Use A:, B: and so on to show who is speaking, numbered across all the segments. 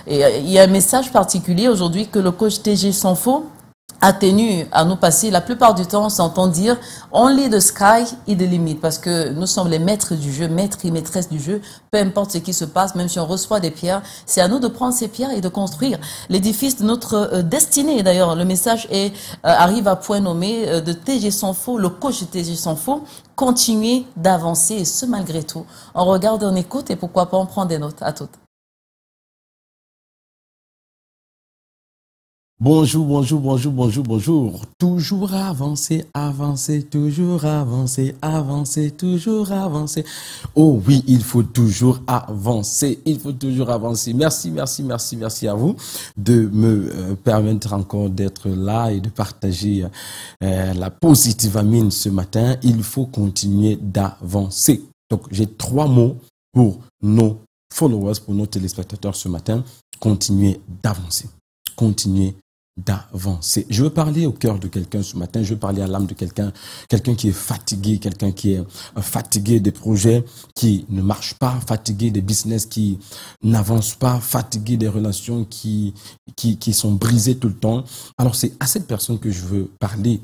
A: Et il y a un message particulier aujourd'hui que le coach TG Sanfo a tenu à nous passer. La plupart du temps, on s'entend dire only the sky is the limit, parce que nous sommes les maîtres du jeu, maîtres et maîtresses du jeu. Peu importe ce qui se passe, même si on reçoit des pierres, c'est à nous de prendre ces pierres et de construire l'édifice de notre destinée. D'ailleurs, le message arrive à point nommé de TG Sanfo, le coach de TG Sanfo. Continuer d'avancer, et ce malgré tout. On regarde, on écoute, et pourquoi pas on prend des notes. À toutes.
B: Bonjour, bonjour, bonjour, bonjour, bonjour. Toujours avancer, avancer, toujours avancer, avancer, toujours avancer. Oh oui, il faut toujours avancer, il faut toujours avancer. Merci, merci, merci, merci à vous de me permettre encore d'être là et de partager la positive amine ce matin. Il faut continuer d'avancer. Donc, j'ai 3 mots pour nos followers, pour nos téléspectateurs ce matin. Continuer d'avancer. Continuer d'avancer. Je veux parler au cœur de quelqu'un ce matin, je veux parler à l'âme de quelqu'un qui est fatigué, quelqu'un qui est fatigué des projets qui ne marchent pas, fatigué des business qui n'avancent pas, fatigué des relations qui sont brisées tout le temps. Alors c'est à cette personne que je veux parler.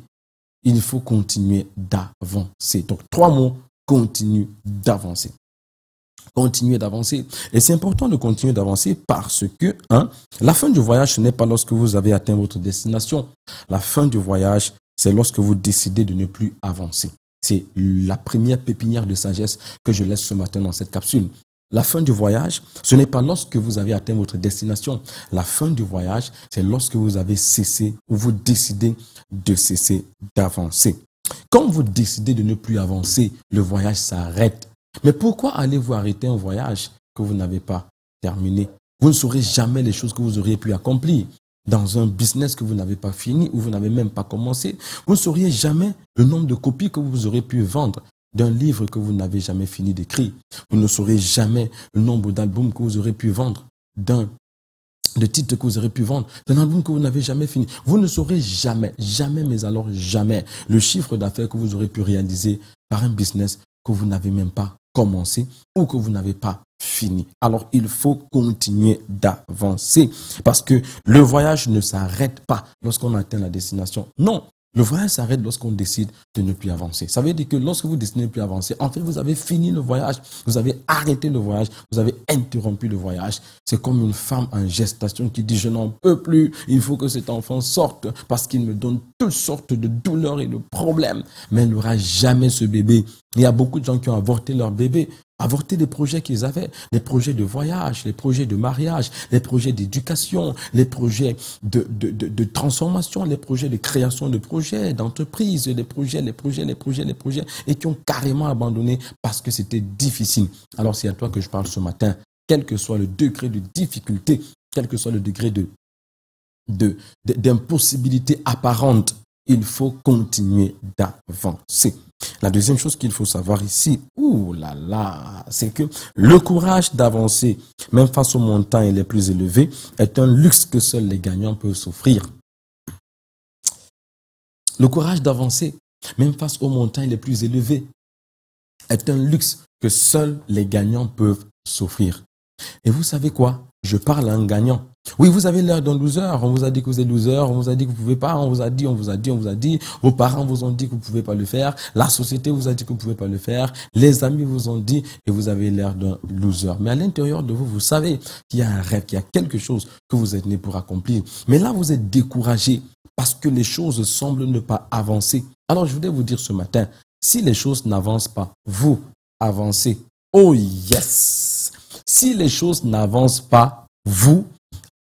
B: Il faut continuer d'avancer. Donc 3 mots, continue d'avancer. Continuer d'avancer. Et c'est important de continuer d'avancer parce que, la fin du voyage, ce n'est pas lorsque vous avez atteint votre destination. La fin du voyage, c'est lorsque vous décidez de ne plus avancer. C'est la première pépinière de sagesse que je laisse ce matin dans cette capsule. La fin du voyage, ce n'est pas lorsque vous avez atteint votre destination. La fin du voyage, c'est lorsque vous avez cessé ou vous décidez de cesser d'avancer. Quand vous décidez de ne plus avancer, le voyage s'arrête. Mais pourquoi allez-vous arrêter un voyage que vous n'avez pas terminé? Vous ne saurez jamais les choses que vous auriez pu accomplir dans un business que vous n'avez pas fini ou vous n'avez même pas commencé. Vous ne sauriez jamais le nombre de copies que vous aurez pu vendre d'un livre que vous n'avez jamais fini d'écrire. Vous ne saurez jamais le nombre d'albums que vous aurez pu vendre, de titres que vous aurez pu vendre, d'un album que vous n'avez jamais fini. Vous ne saurez jamais, jamais, mais alors jamais, le chiffre d'affaires que vous aurez pu réaliser par un business que vous n'avez même pas commencé ou que vous n'avez pas fini. Alors, il faut continuer d'avancer parce que le voyage ne s'arrête pas lorsqu'on atteint la destination. Non, le voyage s'arrête lorsqu'on décide de ne plus avancer. Ça veut dire que lorsque vous décidez de ne plus avancer, en fait, vous avez fini le voyage, vous avez arrêté le voyage, vous avez interrompu le voyage. C'est comme une femme en gestation qui dit « je n'en peux plus, il faut que cet enfant sorte parce qu'il me donne toutes sortes de douleurs et de problèmes. » Mais elle n'aura jamais ce bébé. Il y a beaucoup de gens qui ont avorté leur bébé, avorté des projets qu'ils avaient, les projets de voyage, les projets de mariage, les projets d'éducation, les projets de transformation, les projets de création de projets, d'entreprise, les projets, et qui ont carrément abandonné parce que c'était difficile. Alors c'est à toi que je parle ce matin, quel que soit le degré de difficulté, quel que soit le degré d'impossibilité apparente, il faut continuer d'avancer. La deuxième chose qu'il faut savoir ici, c'est que le courage d'avancer, même face aux montagnes les plus élevées, est un luxe que seuls les gagnants peuvent s'offrir. Le courage d'avancer, même face aux montagnes les plus élevées, est un luxe que seuls les gagnants peuvent s'offrir. Et vous savez quoi? Je parle à un gagnant. Oui, vous avez l'air d'un loser. On vous a dit que vous êtes loser. On vous a dit que vous ne pouvez pas. On vous a dit. Vos parents vous ont dit que vous ne pouvez pas le faire. La société vous a dit que vous ne pouvez pas le faire. Les amis vous ont dit et vous avez l'air d'un loser. Mais à l'intérieur de vous, vous savez qu'il y a un rêve, qu'il y a quelque chose que vous êtes né pour accomplir. Mais là, vous êtes découragé parce que les choses semblent ne pas avancer. Alors, je voudrais vous dire ce matin, si les choses n'avancent pas, vous avancez. Oh yes! Si les choses n'avancent pas, vous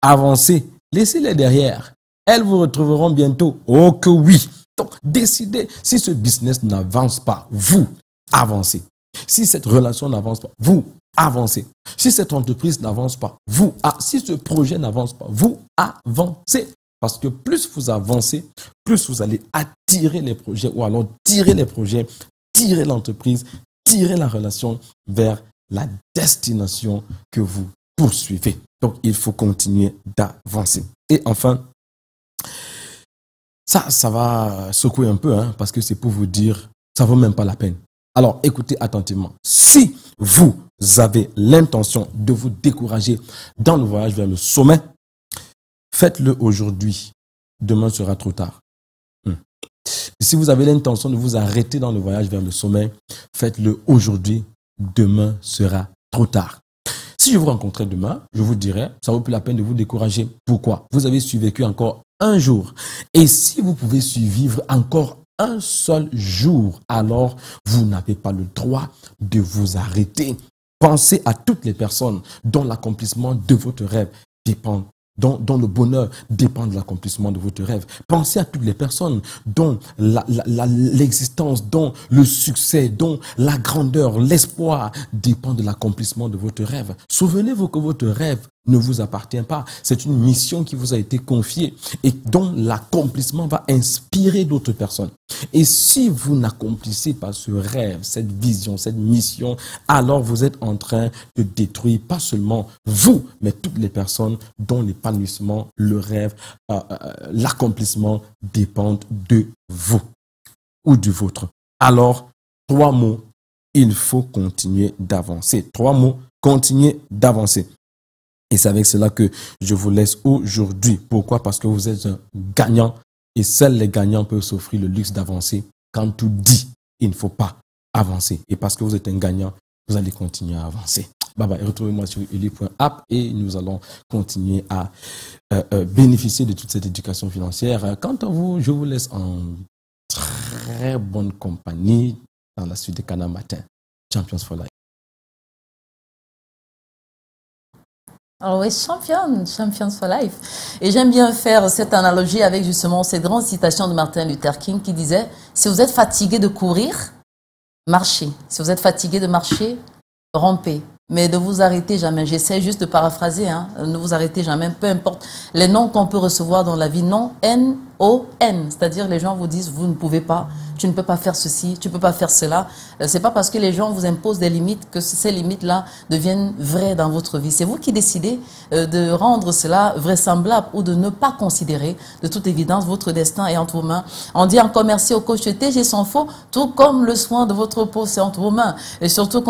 B: avancez. Laissez-les derrière. Elles vous retrouveront bientôt. Oh que oui. Donc, décidez. Si ce business n'avance pas, vous avancez. Si cette relation n'avance pas, vous avancez. Si cette entreprise n'avance pas, si ce projet n'avance pas, vous avancez. Parce que plus vous avancez, plus vous allez attirer les projets ou alors tirer les projets, tirer l'entreprise, tirer la relation vers la destination que vous poursuivez. Donc, il faut continuer d'avancer. Et enfin, ça va secouer un peu, parce que c'est pour vous dire, ça ne vaut même pas la peine. Alors, écoutez attentivement. Si vous avez l'intention de vous décourager dans le voyage vers le sommet, faites-le aujourd'hui. Demain sera trop tard. Si vous avez l'intention de vous arrêter dans le voyage vers le sommet, faites-le aujourd'hui. Demain sera trop tard. Si je vous rencontrais demain, je vous dirais, ça vaut plus la peine de vous décourager. Pourquoi? Vous avez survécu encore un jour. Et si vous pouvez survivre encore un seul jour, alors vous n'avez pas le droit de vous arrêter. Pensez à toutes les personnes dont l'accomplissement de votre rêve dépend, dont le bonheur dépend de l'accomplissement de votre rêve. Pensez à toutes les personnes dont l'existence, dont le succès, dont la grandeur, l'espoir dépend de l'accomplissement de votre rêve. Souvenez-vous que votre rêve ne vous appartient pas. C'est une mission qui vous a été confiée et dont l'accomplissement va inspirer d'autres personnes. Et si vous n'accomplissez pas ce rêve, cette vision, cette mission, alors vous êtes en train de détruire pas seulement vous, mais toutes les personnes dont l'épanouissement, le rêve, l'accomplissement dépendent de vous ou du vôtre. Alors, 3 mots, il faut continuer d'avancer. 3 mots, continuer d'avancer. Et c'est avec cela que je vous laisse aujourd'hui. Pourquoi? Parce que vous êtes un gagnant et seuls les gagnants peuvent s'offrir le luxe d'avancer. Quand tout dit, il ne faut pas avancer. Et parce que vous êtes un gagnant, vous allez continuer à avancer. Bye bye. Retrouvez-moi sur eli.app et nous allons continuer à bénéficier de toute cette éducation financière. Quant à vous, je vous laisse en très bonne compagnie dans la suite de Canal Matin. Champions for Life.
A: Alors oui, Champions for Life. Et j'aime bien faire cette analogie avec justement cette grande citation de Martin Luther King qui disait « Si vous êtes fatigué de courir, marchez. Si vous êtes fatigué de marcher, rampez. Mais ne vous arrêtez jamais. » J'essaie juste de paraphraser. Ne vous arrêtez jamais, peu importe les noms qu'on peut recevoir dans la vie. Non, N-O-N. C'est-à-dire les gens vous disent « Vous ne pouvez pas. Tu ne peux pas faire ceci, tu ne peux pas faire cela. » C'est pas parce que les gens vous imposent des limites que ces limites-là deviennent vraies dans votre vie. C'est vous qui décidez de rendre cela vraisemblable ou de ne pas considérer. De toute évidence, votre destin est entre vos mains. On dit encore merci au coach TG Sans Faux, tout comme le soin de votre peau, c'est entre vos mains. Et surtout,